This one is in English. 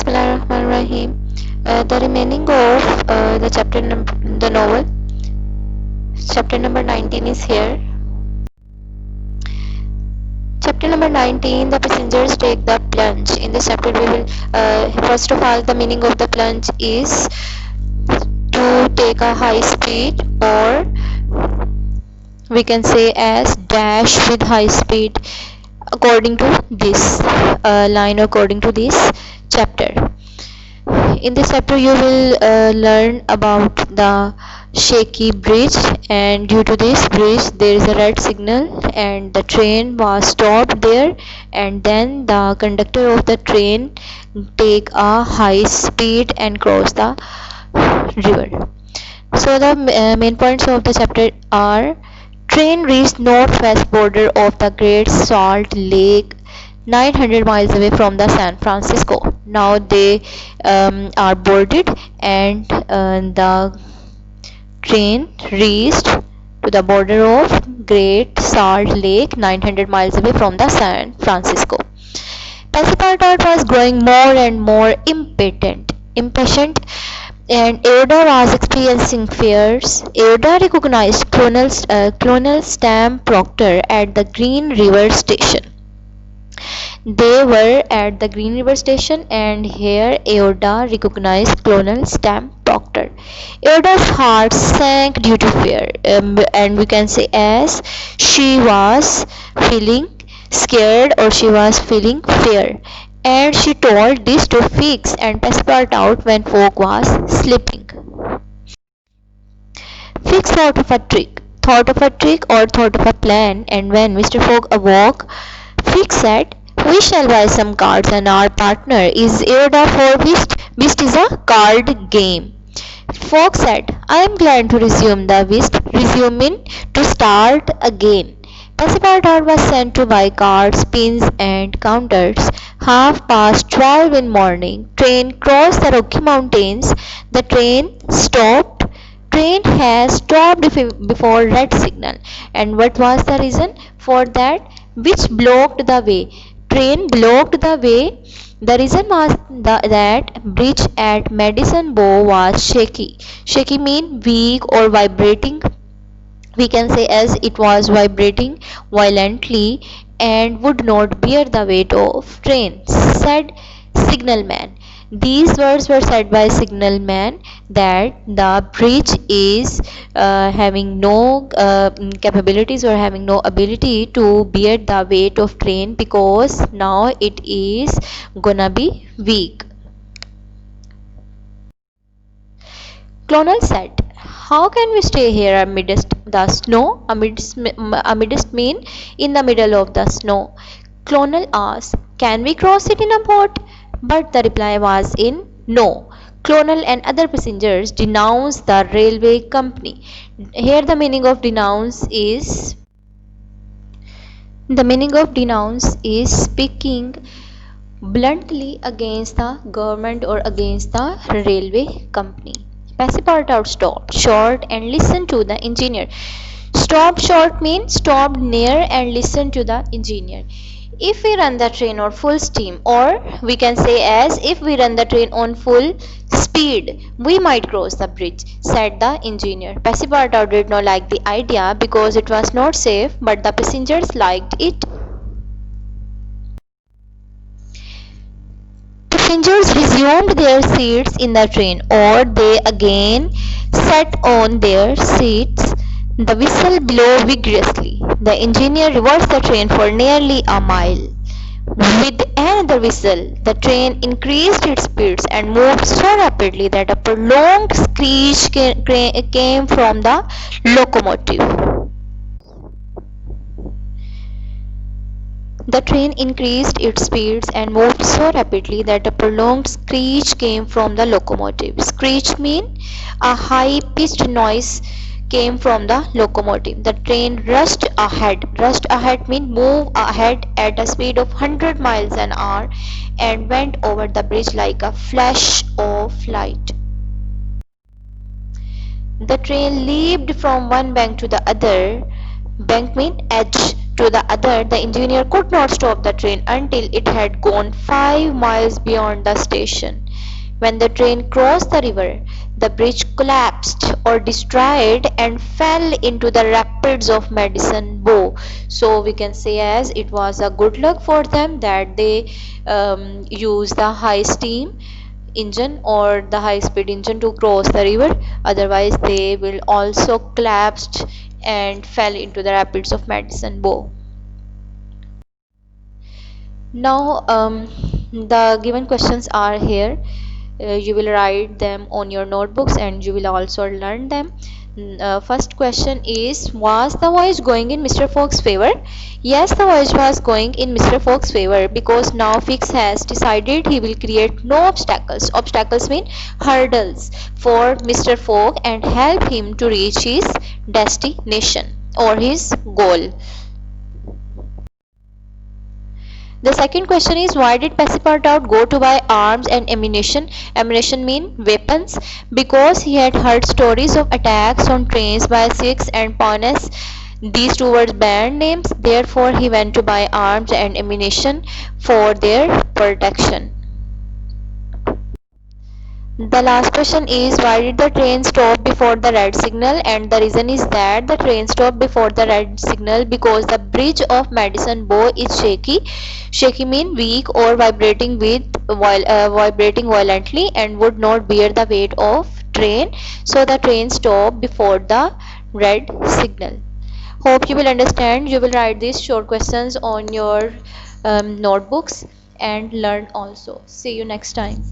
Bismillahirrahmanirrahim. The remaining of the novel, chapter number 19 is here. Chapter number 19, the passengers take the plunge. In this chapter, we will, first of all, the meaning of the plunge is to take a high speed, or we can say as dash with high speed, according to this line, according to this chapter. In this chapter, you will learn about the shaky bridge, and due to this bridge, there is a red signal, and the train was stopped there. And then the conductor of the train take a high speed and cross the river. So the main points of the chapter are: train reached northwest border of the Great Salt Lake 900 miles away from the San Francisco. Now they are boarded, and the train reached to the border of Great Salt Lake 900 miles away from the San Francisco. Passepartout was growing more and more impatient, and Aouda was experiencing fears. Aouda recognized Colonel Stam Proctor at the Green River Station. They were at the Green River Station, and here Aouda recognized Colonel Stam Proctor. Aouda's heart sank due to fear, and we can say as she was feeling scared, or she was feeling fear. And she told this to Fix and Passepartout when Fogg was sleeping. Fix thought of a plan, and when Mr. Fogg awoke, Fix said, "We shall buy some cards, and our partner is Aouda for whist. Whist is a card game." Fogg said, "I am glad to resume the whist, resuming to start again." Passepartout was sent to buy cards, pins, and counters. 12:30 in morning. Train crossed the Rocky Mountains. The train stopped. Train has stopped before red signal. And what was the reason for that? Which blocked the way? Train blocked the way. The reason was that bridge at Medicine Bow was shaky. Shaky mean weak or vibrating. We can say as it was vibrating violently and would not bear the weight of train, said signalman. These words were said by signalman, that the bridge is having no capabilities, or having no ability to bear the weight of train, because now it is gonna be weak. Colonel said, "How can we stay here amidst the snow?" Amidst mean in the middle of the snow. Colonel asked, "Can we cross it in a boat?" But the reply was in no. Colonel and other passengers denounced the railway company. Here the meaning of denounce is speaking bluntly against the government or against the railway company. Passepartout stopped short and listened to the engineer. Stopped short means stopped near and listened to the engineer. If we run the train on full steam, or we can say as if we run the train on full speed, we might cross the bridge, said the engineer. Passepartout did not like the idea because it was not safe, but the passengers liked it. Passengers resumed their seats in the train, or they again sat on their seats. The whistle blew vigorously. The engineer reversed the train for nearly a mile. With another whistle, the train increased its speeds and moved so rapidly that a prolonged screech came from the locomotive. The train increased its speeds and moved so rapidly that a prolonged screech came from the locomotive. Screech means a high-pitched noise came from the locomotive. The train rushed ahead. Rushed ahead means move ahead at a speed of 100 miles an hour, and went over the bridge like a flash of light. The train leaped from one bank to the other. Bank means edge. to the other, the engineer could not stop the train until it had gone 5 miles beyond the station. When the train crossed the river, the bridge collapsed or destroyed and fell into the rapids of Medicine Bow. So we can say as it was a good luck for them that they used the high steam engine or the high speed engine to cross the river, otherwise they will also collapsed and fell into the rapids of Medicine Bow. Now the given questions are here. You will write them on your notebooks and you will also learn them. First question is, was the voyage going in Mr. Fogg's favor? Yes, the voyage was going in Mr. Fogg's favor because now Fix has decided he will create no obstacles. Obstacles mean hurdles for Mr. Fogg and help him to reach his destination or his goal. The second question is, why did Passepartout go to buy arms and ammunition? Ammunition mean weapons. Because he had heard stories of attacks on trains by Sikhs and Paunis. These two were band names. Therefore, he went to buy arms and ammunition for their protection. The last question is, why did the train stop before the red signal? And the reason is that the train stopped before the red signal because the bridge of Medicine Bow is shaky. Shaky mean weak or vibrating vibrating violently and would not bear the weight of train. So the train stopped before the red signal. Hope you will understand. You will write these short questions on your notebooks and learn also. See you next time.